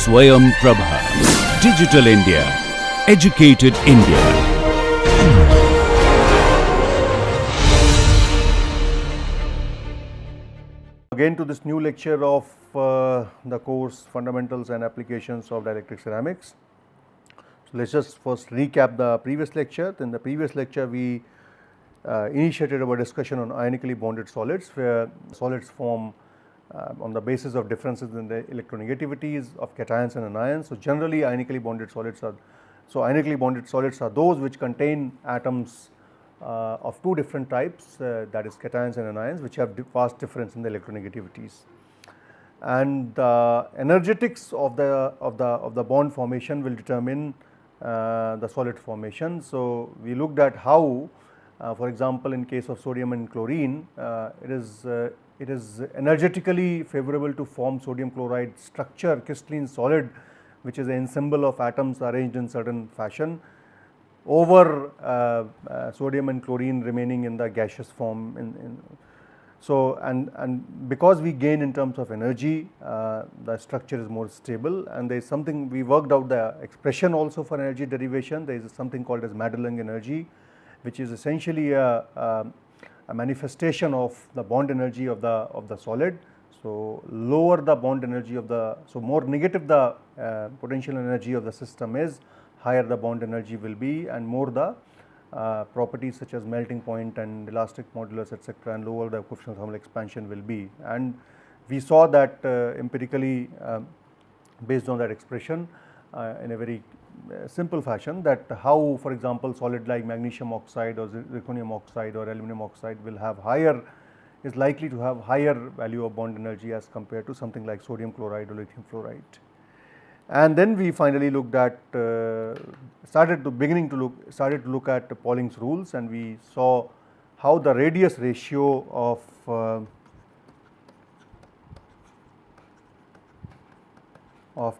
Swayam Prabha. Digital India. Educated India. Again to this new lecture of the course Fundamentals and Applications of Dielectric Ceramics. So, let us just first recap the previous lecture. In the previous lecture we initiated our discussion on ionically bonded solids, where solids form on the basis of differences in the electronegativities of cations and anions. So, generally ionically bonded solids are those which contain atoms of two different types, that is cations and anions, which have vast difference in the electronegativities. And the energetics of the bond formation will determine the solid formation. So, we looked at how for example, in case of sodium and chlorine, it is energetically favorable to form sodium chloride structure, crystalline solid, which is a symbol of atoms arranged in certain fashion, over sodium and chlorine remaining in the gaseous form. So, and because we gain in terms of energy, the structure is more stable, and there is something we worked out the expression also for energy derivation. There is something called as Madelung energy, which is essentially a manifestation of the bond energy of the solid. So, lower the bond energy of the, so more negative the potential energy of the system is, higher the bond energy will be, and more the properties such as melting point and elastic modulus etc., and lower the coefficient of thermal expansion will be. And we saw that empirically based on that expression in a very simple fashion, that how, for example, solid like magnesium oxide or zirconium oxide or aluminum oxide will have is likely to have higher value of bond energy as compared to something like sodium chloride or lithium fluoride. And then we finally looked at started to look at Pauling's rules, and we saw how the radius ratio of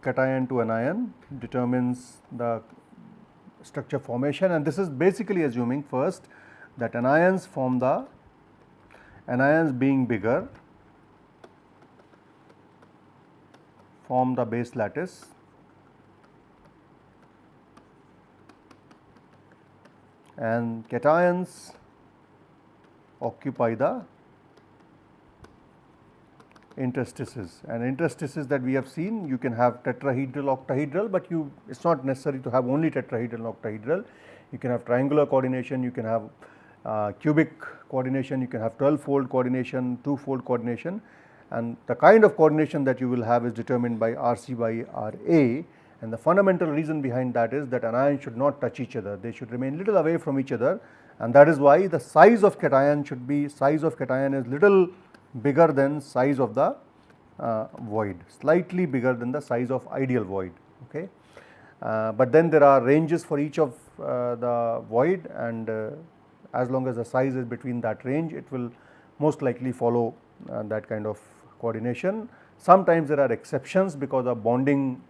cation to anion determines the structure formation. And this is basically assuming first that anions being bigger form the base lattice, and cations occupy the interstices. And interstices that we have seen, you can have tetrahedral, octahedral, but it is not necessary to have only tetrahedral and octahedral. You can have triangular coordination, you can have cubic coordination, you can have 12-fold coordination, 2-fold coordination, and the kind of coordination that you will have is determined by RC by RA. And the fundamental reason behind that is that anions should not touch each other, they should remain little away from each other, and that is why the size of cation is little bigger than size of the void, slightly bigger than the size of ideal void. Okay. But then there are ranges for each of the void, and as long as the size is between that range, it will most likely follow that kind of coordination. Sometimes there are exceptions because of bonding,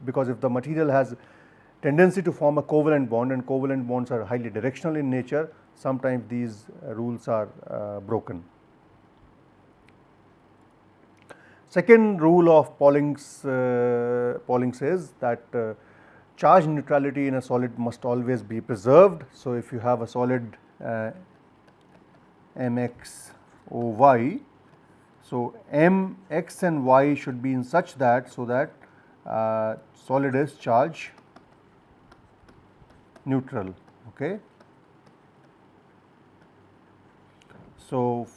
because if the material has tendency to form a covalent bond, and covalent bonds are highly directional in nature, sometimes these rules are broken. Second rule of Pauling says that charge neutrality in a solid must always be preserved. So, if you have a solid MXOY, so M, X and Y should be in such that, so that solid is charge neutral. Okay. So,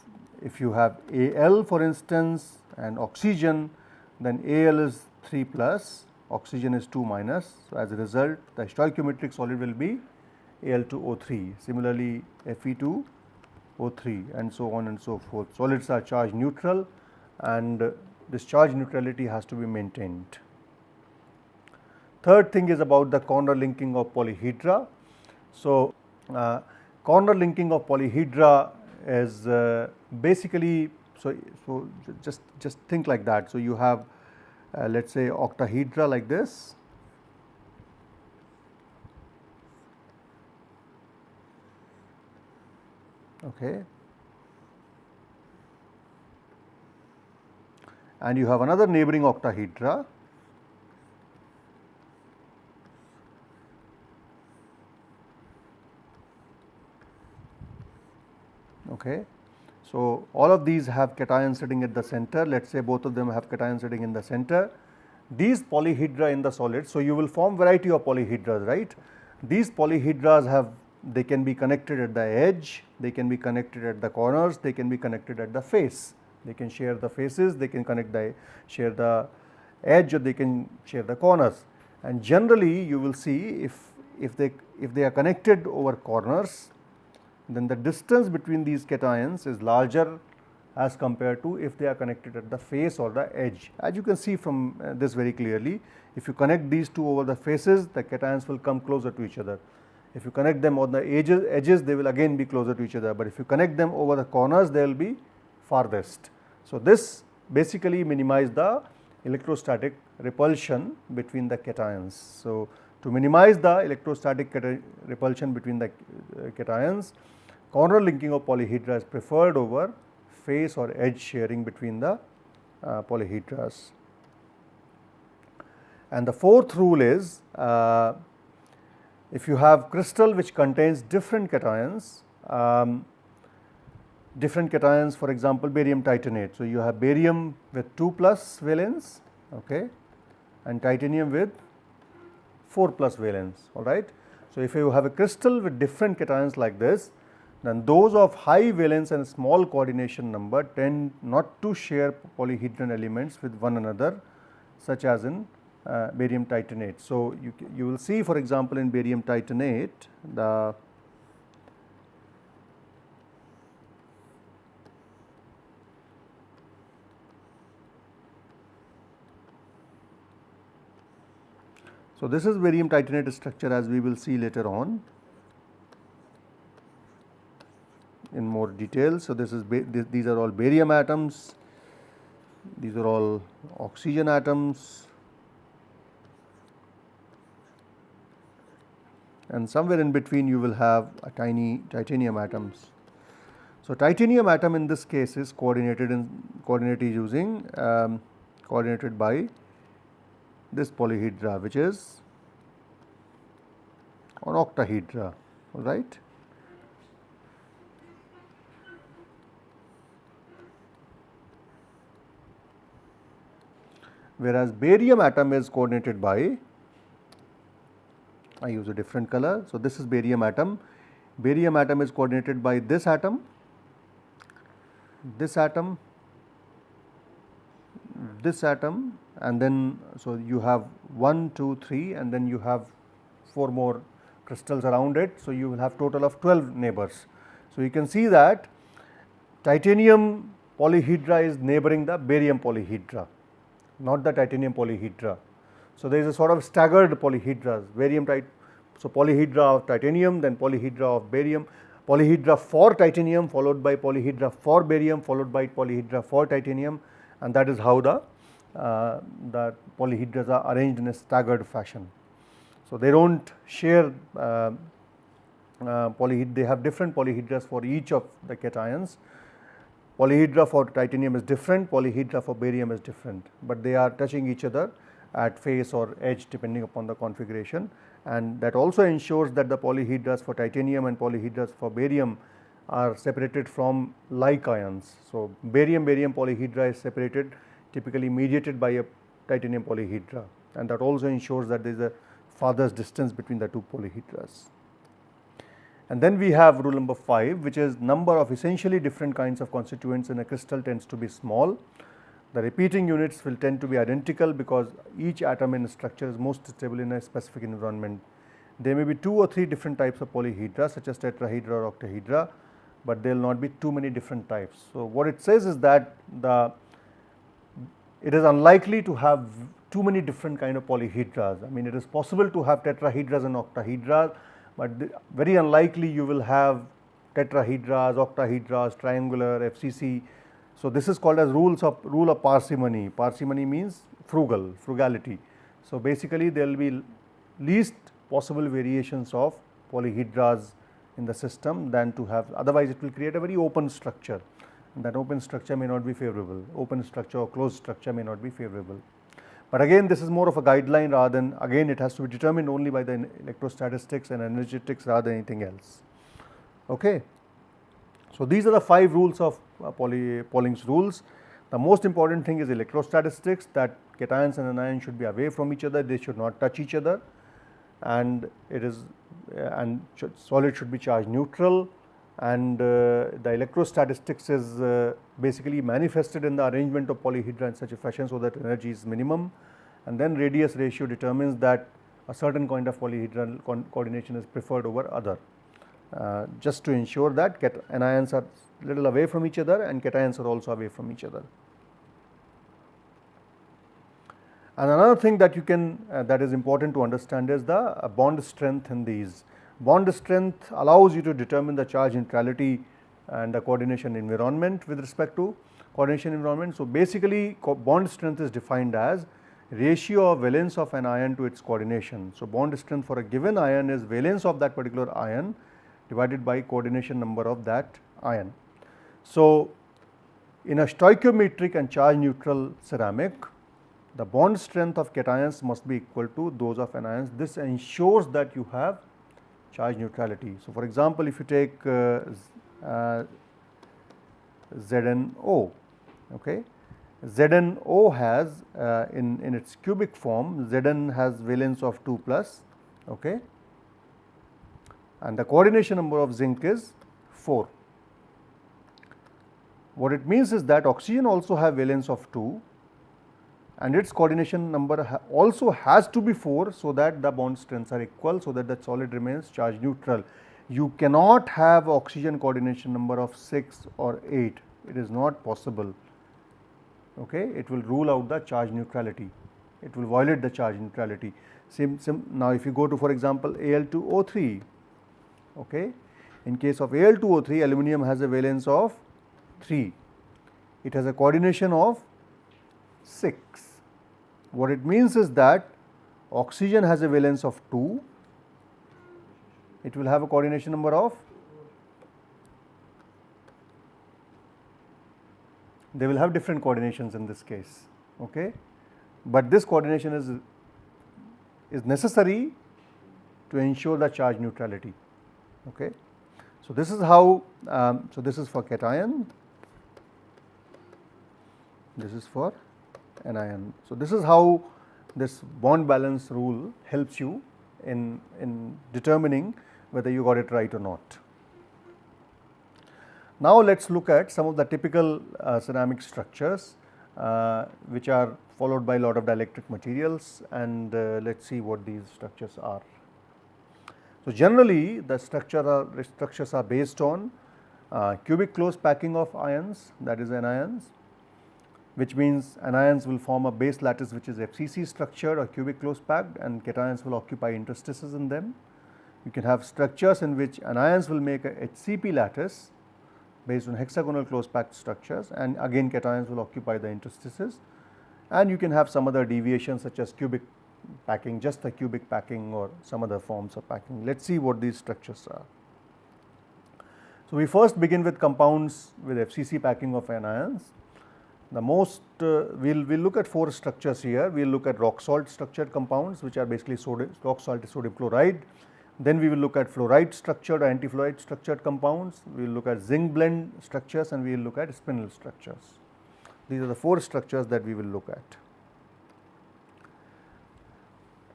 if you have Al for instance and oxygen, then Al is 3 plus, oxygen is 2 minus. So, as a result the stoichiometric solid will be Al2O3, similarly Fe2O3, and so on and so forth. Solids are charge neutral, and this charge neutrality has to be maintained. Third thing is about the corner linking of polyhedra. So, corner linking of polyhedra is basically, so just think like that. So, you have let us say octahedra like this, okay, and you have another neighboring octahedra, Okay. So, all of these have cation sitting at the center, let us say both of them have cation sitting in the center. These polyhedra in the solid, so you will form variety of polyhedras, right. These polyhedras have, they can be connected at the edge, they can be connected at the corners, they can be connected at the face. They can share the faces, they can share the edge, or they can share the corners. And generally you will see if they are connected over corners, then the distance between these cations is larger as compared to if they are connected at the face or the edge. As you can see from this very clearly, if you connect these two over the faces, the cations will come closer to each other. If you connect them on the edges, they will again be closer to each other, but if you connect them over the corners, they will be farthest. So, this basically minimize the electrostatic repulsion between the cations. So, to minimize the electrostatic repulsion between the cations, corner linking of polyhedra is preferred over face or edge sharing between the polyhedras. And the fourth rule is, if you have crystal which contains different cations, for example, barium titanate. So, you have barium with 2 plus valence, okay, and titanium with 4 plus valence, all right. So, if you have a crystal with different cations like this, then those of high valence and small coordination number tend not to share polyhedron elements with one another, such as in barium titanate. So, you will see, for example, in barium titanate so this is barium titanate structure, as we will see later on in more detail. So, this is these are all barium atoms, these are all oxygen atoms, and somewhere in between you will have a tiny titanium atoms. So, titanium atom in this case is coordinated by this polyhedra, which is an octahedra, all right. Whereas barium atom is coordinated by, I use a different color. So, this is barium atom. Barium atom is coordinated by this atom, this atom, this atom, and then, so you have 1, 2, 3, and then you have 4 more crystals around it. So, you will have total of 12 neighbors. So, you can see that titanium polyhedra is neighboring the barium polyhedra, not the titanium polyhedra. So, there is a sort of staggered polyhedras, so polyhedra of titanium, then polyhedra of barium, polyhedra for titanium, followed by polyhedra for barium, followed by polyhedra for titanium, and that is how the polyhedras are arranged in a staggered fashion. So, they do not share they have different polyhedras for each of the cations. Polyhedra for titanium is different, polyhedra for barium is different, but they are touching each other at face or edge depending upon the configuration, and that also ensures that the polyhedras for titanium and polyhedras for barium are separated from like ions. So, barium polyhedra is separated, typically mediated by a titanium polyhedra, and that also ensures that there is a farthest distance between the two polyhedras. And then we have rule number 5, which is number of essentially different kinds of constituents in a crystal tends to be small. The repeating units will tend to be identical because each atom in a structure is most stable in a specific environment. There may be 2 or 3 different types of polyhedra, such as tetrahedra or octahedra, but there will not be too many different types. So, what it says is that it is unlikely to have too many different kind of polyhedras. I mean, it is possible to have tetrahedras and octahedras, but very unlikely you will have tetrahedras, octahedras, triangular, FCC. So, this is called as rule of parsimony. Parsimony means frugality. So, basically there will be least possible variations of polyhedras in the system than to have, otherwise it will create a very open structure, and that open structure may not be favorable, open structure or closed structure may not be favorable. But again, this is more of a guideline rather than, again it has to be determined only by the electrostatistics and energetics rather than anything else. Okay. So, these are the 5 rules of Pauling's rules. The most important thing is electrostatistics, that cations and anions should be away from each other, they should not touch each other, and it is solid should be charge neutral, and the electrostatistics is basically manifested in the arrangement of polyhedra in such a fashion so that energy is minimum, and then radius ratio determines that a certain kind of polyhedral coordination is preferred over other, just to ensure that anions are little away from each other and cations are also away from each other. And another thing that you can that is important to understand is the bond strength in these. Bond strength allows you to determine the charge neutrality and the coordination environment with respect to coordination environment. So, basically bond strength is defined as ratio of valence of an ion to its coordination. So, bond strength for a given ion is valence of that particular ion divided by coordination number of that ion. So, in a stoichiometric and charge neutral ceramic, the bond strength of cations must be equal to those of anions. This ensures that you have charge neutrality. So, for example, if you take ZnO, okay, ZnO has in its cubic form, Zn has valence of 2 plus, okay, and the coordination number of zinc is 4. What it means is that oxygen also have valence of 2 and its coordination number also has to be 4, so that the bond strengths are equal, so that the solid remains charge neutral. You cannot have oxygen coordination number of 6 or 8, it is not possible, okay. It will rule out the charge neutrality, it will violate the charge neutrality. Now, if you go to, for example, Al2O3, okay, in case of Al2O3, aluminum has a valence of 3, it has a coordination of 6. What it means is that oxygen has a valence of 2, it will have a coordination number of, they will have different coordinations in this case, okay, but this coordination is necessary to ensure the charge neutrality, okay. So, this is how, so this is for cation, this is for anion. So, this is how this bond balance rule helps you in determining whether you got it right or not. Now, let us look at some of the typical ceramic structures which are followed by a lot of dielectric materials, and let us see what these structures are. So, generally the structures are based on cubic close packing of ions, that is anions, which means anions will form a base lattice which is FCC structured or cubic close packed, and cations will occupy interstices in them. You can have structures in which anions will make a HCP lattice based on hexagonal close packed structures, and again cations will occupy the interstices, and you can have some other deviations such as cubic packing, just the cubic packing or some other forms of packing. Let us see what these structures are. So, we first begin with compounds with FCC packing of anions. The most we will look at 4 structures here. We will look at rock salt structured compounds, which are basically rock salt is sodium chloride. Then we will look at fluoride structured or anti-fluoride structured compounds. We will look at zinc blend structures, and we will look at spinel structures. These are the 4 structures that we will look at.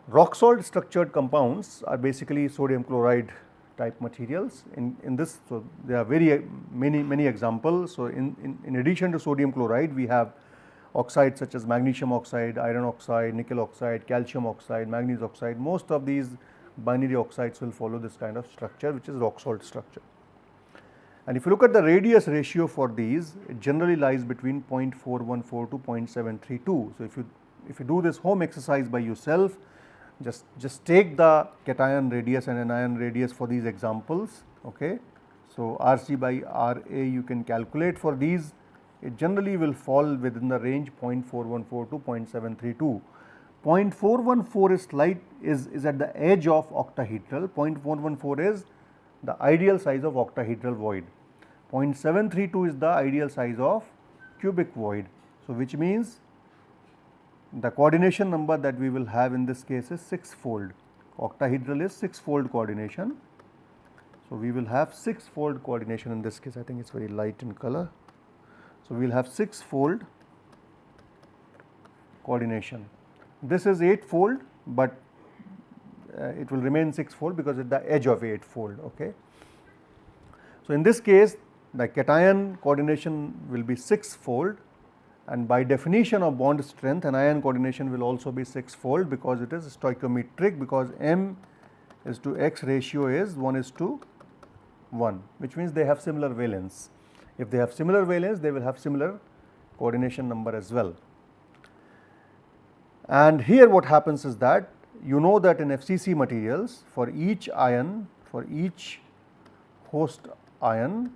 Rock salt structured compounds are basically sodium chloride type materials. In this, so there are very many examples. So, in addition to sodium chloride, we have oxides such as magnesium oxide, iron oxide, nickel oxide, calcium oxide, manganese oxide. Most of these binary oxides will follow this kind of structure, which is rock salt structure. And if you look at the radius ratio for these, it generally lies between 0.414 to 0.732. So, if you do this home exercise by yourself, just take the cation radius and anion radius for these examples, okay. So, RC by RA you can calculate for these, it generally will fall within the range 0.414 to 0.732. 0.414 is at the edge of octahedral, 0.414 is the ideal size of octahedral void, 0.732 is the ideal size of cubic void. So, which means the coordination number that we will have in this case is 6-fold, octahedral is 6-fold coordination. So, we will have 6-fold coordination in this case. I think it is very light in color. So, we will have 6-fold coordination. This is 8-fold, but it will remain 6-fold because at the edge of 8-fold. Okay. So, in this case the cation coordination will be 6-fold, and by definition of bond strength anion coordination will also be 6-fold because it is stoichiometric, because M is to X ratio is 1:1, which means they have similar valence. If they have similar valence, they will have similar coordination number as well. And here what happens is that you know that in FCC materials, for each ion, for each host ion,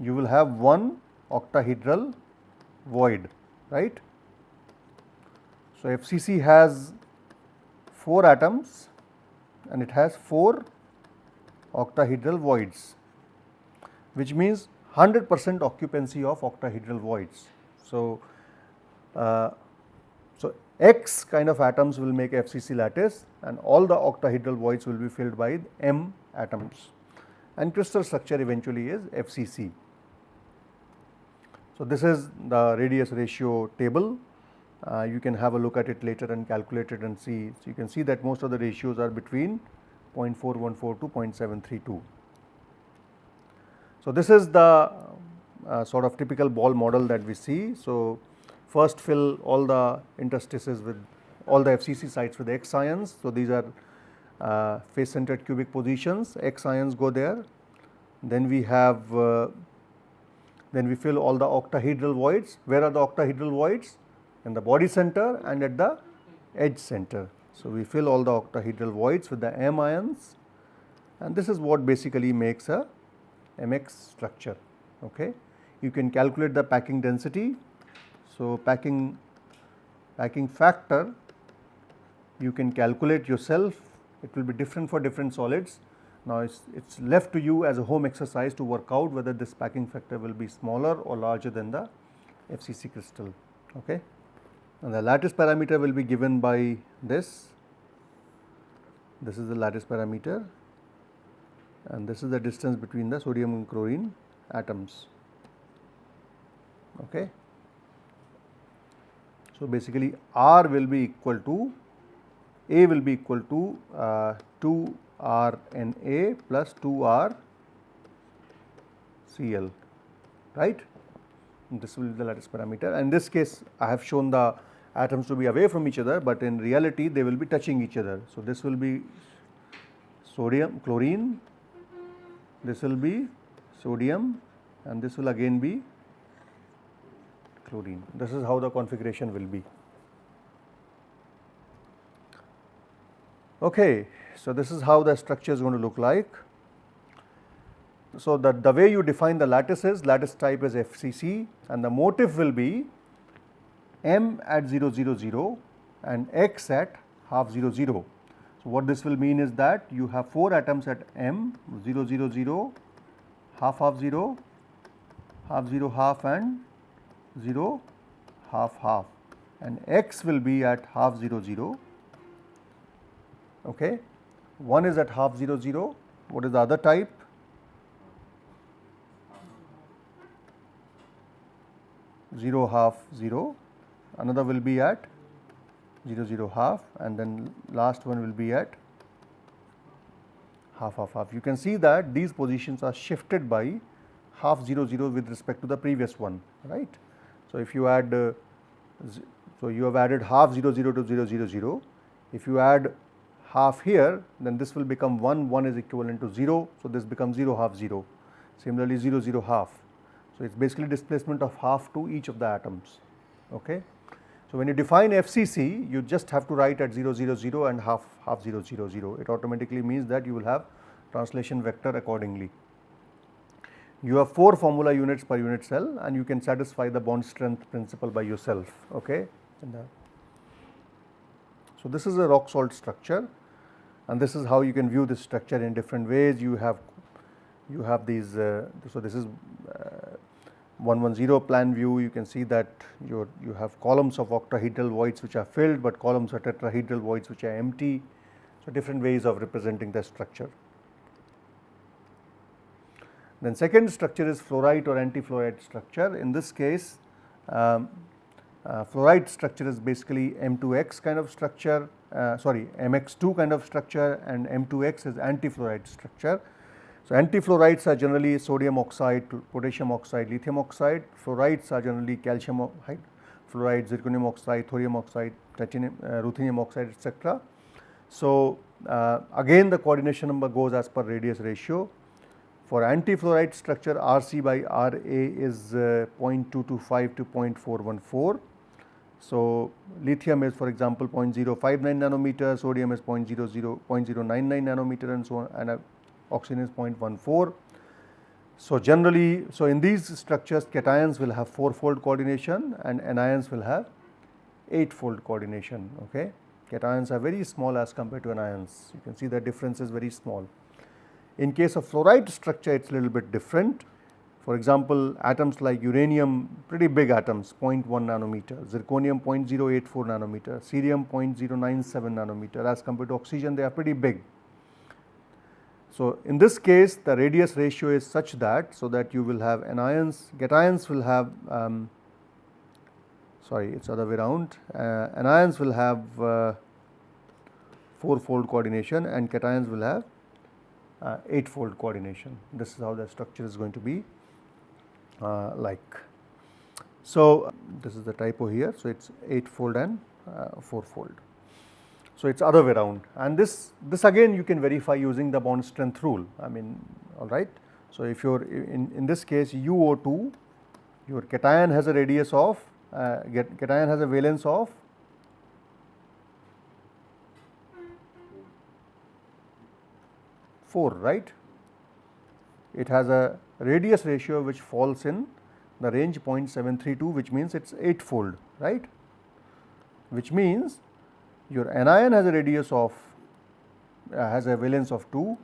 you will have one octahedral void, right. So, FCC has 4 atoms and it has 4 octahedral voids, which means 100% occupancy of octahedral voids. So, X kind of atoms will make FCC lattice and all the octahedral voids will be filled by M atoms, and crystal structure eventually is FCC. So, this is the radius ratio table. You can have a look at it later and calculate it and see. So, you can see that most of the ratios are between 0.414 to 0.732. So, this is the sort of typical ball model that we see. So, first fill all the interstices with all the FCC sites with X ions. So, these are face centered cubic positions, X ions go there. Then we have then we fill all the octahedral voids. Where are the octahedral voids? In the body center and at the edge center. So, we fill all the octahedral voids with the M ions, and this is what basically makes a MX structure. Okay. You can calculate the packing density. So, packing factor you can calculate yourself, it will be different for different solids. Now, it is left to you as a home exercise to work out whether this packing factor will be smaller or larger than the FCC crystal. Okay. And the lattice parameter will be given by this. This is the lattice parameter, and this is the distance between the sodium and chlorine atoms. Okay. So, basically R will be equal to, A will be equal to 2RNA plus 2RCl, right. And this will be the lattice parameter. And in this case, I have shown the atoms to be away from each other, but in reality they will be touching each other. So, this will be sodium chlorine, this will be sodium, and this will again be chlorine. This is how the configuration will be. Okay. So, this is how the structure is going to look like. So, the way you define the lattices, lattice type is FCC, and the motif will be M at 0, 0, 0 and X at half 0, 0. So, what this will mean is that you have 4 atoms at M, 0, 0, 0, half half 0, half 0 half and 0 half half, and X will be at half 0, 0. Okay. One is at half 0, 0. What is the other type? Zero half 0. Another will be at 0, 0 half, and then last one will be at half half half. You can see that these positions are shifted by half 0, 0 with respect to the previous one, right. So, if you add, so you have added half 0, 0 to 0, 0, 0. If you add half here, then this will become 1, 1 is equivalent to 0. So, this becomes 0 half 0. Similarly, 0, 0 half. So, it is basically displacement of half to each of the atoms. Okay. So, when you define FCC, you just have to write at 0, 0, 0 and half 0, 0, 0. It automatically means that you will have translation vector accordingly. You have 4 formula units per unit cell, and you can satisfy the bond strength principle by yourself. Okay. So, this is a rock salt structure, and this is how you can view this structure in different ways. You have these, so this is 110 plan view. You can see that you have columns of octahedral voids which are filled, but columns of tetrahedral voids which are empty. So, different ways of representing the structure. Then second structure is fluorite or anti-fluorite structure. In this case, fluorite structure is basically M2X kind of structure, MX2 kind of structure, and M2X is anti-fluorite structure. So, anti-fluorides are generally sodium oxide, potassium oxide, lithium oxide. Fluorides are generally calcium fluoride, zirconium oxide, thorium oxide, ruthenium oxide, etc. So, again the coordination number goes as per radius ratio. For anti-fluoride structure, Rc by Ra is 0.225 to 0.414. So, lithium is for example 0.059 nanometer, sodium is 0.99 nanometer, and so on, and oxygen is 0.14. So, generally, so in these structures cations will have 4-fold coordination and anions will have 8-fold coordination. Okay. Cations are very small as compared to anions. You can see the difference is very small. In case of fluoride structure, it is a little bit different. For example, atoms like uranium, pretty big atoms, 0.1 nanometer, zirconium 0.084 nanometer, cerium 0.097 nanometer. As compared to oxygen, they are pretty big. So, in this case, the radius ratio is such that, so that you will have anions, cations will have, sorry, it is other way around, anions will have 4-fold coordination and cations will have 8-fold coordination. This is how the structure is going to be like. So, this is the typo here. So, it is 8-fold and 4-fold. So, it is other way around, and this again you can verify using the bond strength rule. I mean, alright. So, if you are in this case UO2, your cation has a radius of cation has a valence of 4, right. It has a radius ratio which falls in the range 0.732, which means it is 8-fold, right, which means your anion has a radius of has a valence of 2,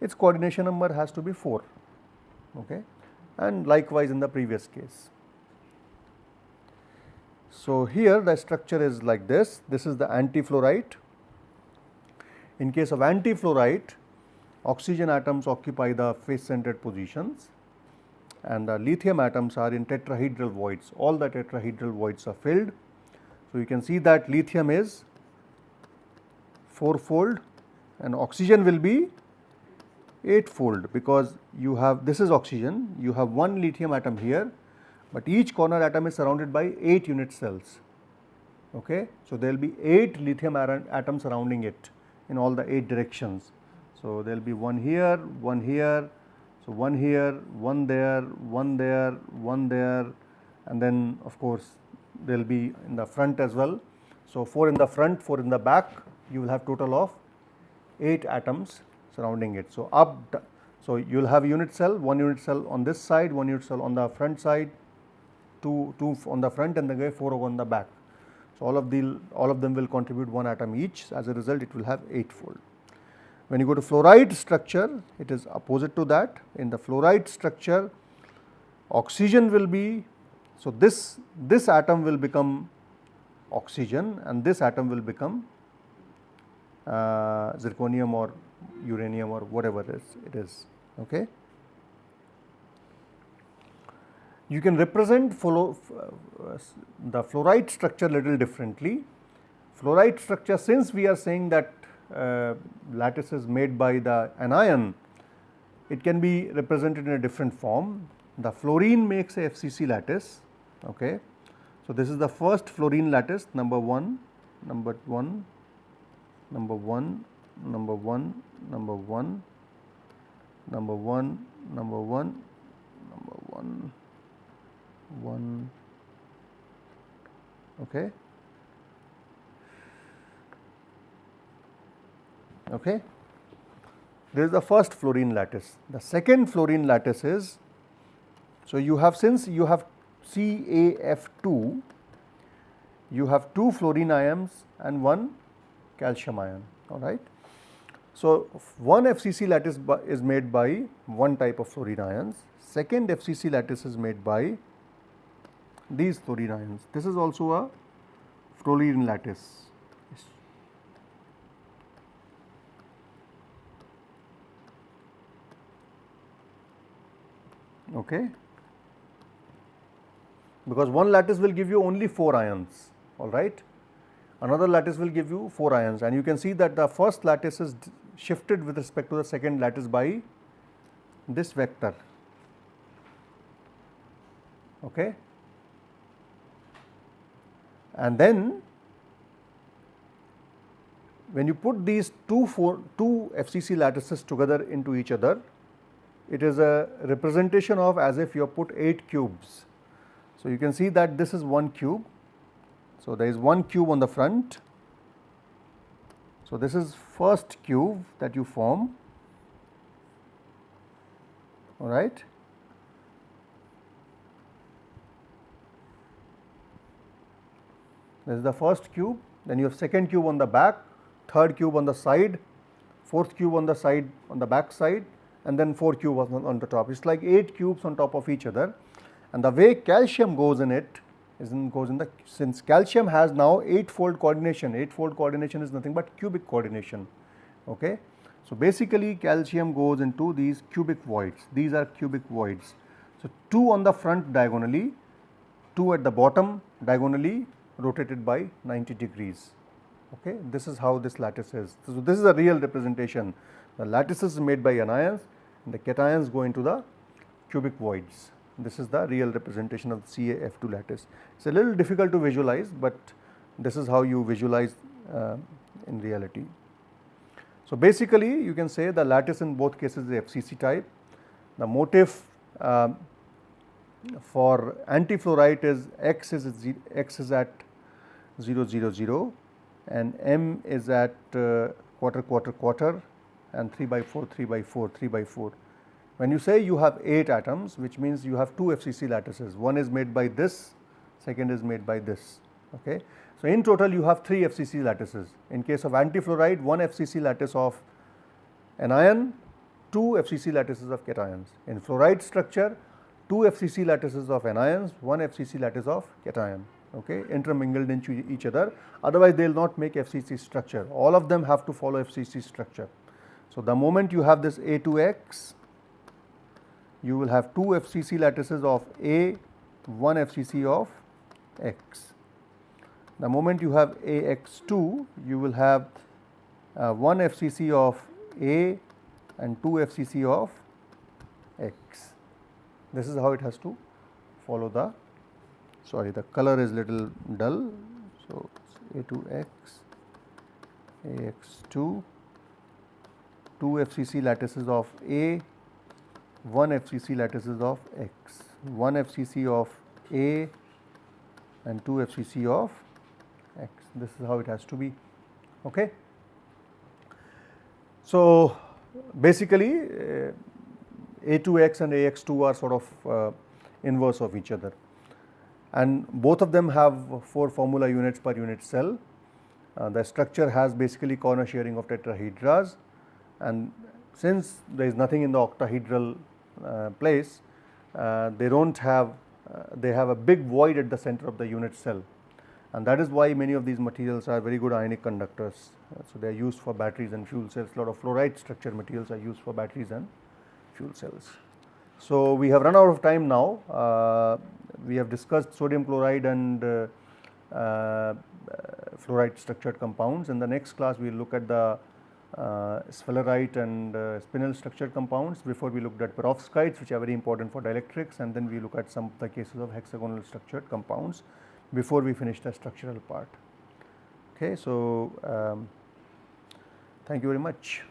its coordination number has to be 4, okay, and likewise in the previous case. So, here the structure is like this. This is the anti-fluorite. In case of anti-fluorite, oxygen atoms occupy the face centered positions and the lithium atoms are in tetrahedral voids. All the tetrahedral voids are filled. So, you can see that lithium is 4-fold and oxygen will be 8-fold, because you have, this is oxygen, you have one lithium atom here, but each corner atom is surrounded by 8 unit cells. Okay. So, there will be 8 lithium atoms surrounding it in all the 8 directions. So, there will be one here, one here, so one here, one there, one there, one there, and then of course, there will be in the front as well. So, 4 in the front, 4 in the back, you will have total of 8 atoms surrounding it. So, so you will have unit cell, one unit cell on this side, one unit cell on the front side, two on the front, and then 4 on the back. So, all of them will contribute 1 atom each. As a result, it will have 8-fold. When you go to fluoride structure, it is opposite to that. In the fluoride structure, oxygen will be, so this atom will become oxygen and this atom will become zirconium or uranium or whatever it is. Okay. You can represent the fluoride structure little differently. Fluoride structure, since we are saying that lattice is made by the anion, it can be represented in a different form. The fluorine makes a FCC lattice. Okay. So, this is the first fluorine lattice, number 1, number 1, number 1, number 1, number 1, number 1, number 1, number 1, 1, okay. Okay. This is the first fluorine lattice. The second fluorine lattice is, so you have, since you have CaF2, you have 2 fluorine ions and 1 calcium ion, all right. So, one FCC lattice is made by one type of fluorine ions, second FCC lattice is made by these fluorine ions. This is also a fluorine lattice. okay, because one lattice will give you only 4 ions, all right. Another lattice will give you 4 ions, and you can see that the first lattice is shifted with respect to the second lattice by this vector, okay. And then when you put these two FCC lattices together into each other, it is a representation of as if you have put 8 cubes. So, you can see that this is one cube. So, there is one cube on the front. So, this is first cube that you form, all right. This is the first cube, then you have second cube on the back, third cube on the side, fourth cube on the side, on the back side, and then 4 cubes on the top. It is like 8 cubes on top of each other, and the way calcium goes in it since calcium has now 8-fold coordination. 8-fold coordination is nothing but cubic coordination, okay. So, basically calcium goes into these cubic voids. These are cubic voids. So, 2 on the front diagonally, 2 at the bottom diagonally, rotated by 90 degrees, okay. This is how this lattice is. So, this is a real representation. The lattice is made by anions and the cations go into the cubic voids. This is the real representation of the CaF2 lattice. It is a little difficult to visualize, but this is how you visualize in reality. So, basically you can say the lattice in both cases is FCC type. The motif for antifluorite is X is at 0 0 0 and M is at quarter and 3 by 4 3 by 4 3 by 4. When you say you have 8 atoms, which means you have 2 FCC lattices, one is made by this, second is made by this, okay. So, in total you have 3 FCC lattices. In case of antifluoride, 1 FCC lattice of anion, 2 FCC lattices of cations. In fluoride structure, 2 FCC lattices of anions, 1 FCC lattice of cation, okay, intermingled into each other, otherwise they will not make FCC structure. All of them have to follow FCC structure. So, the moment you have this A2X, you will have 2 FCC lattices of A, 1 FCC of X. The moment you have AX2, you will have 1 FCC of A and 2 FCC of X. This is how it has to follow the, sorry, the color is little dull. So, A2X, AX2, 2 FCC lattices of A, 1 FCC lattices of X, 1 FCC of A and 2 FCC of X. This is how it has to be, okay. So, basically A2X and AX2 are sort of inverse of each other, and both of them have 4 formula units per unit cell. The structure has basically corner sharing of tetrahedras, and since there is nothing in the octahedral place, they don't have they have a big void at the center of the unit cell, and that is why many of these materials are very good ionic conductors. So, they are used for batteries and fuel cells. A lot of fluoride structure materials are used for batteries and fuel cells. So, we have run out of time now. We have discussed sodium chloride and fluoride structured compounds. In the next class, we will look at the sphalerite and spinel structured compounds. Before, we looked at perovskites, which are very important for dielectrics, and then we look at some of the cases of hexagonal structured compounds before we finish the structural part. Okay, so thank you very much.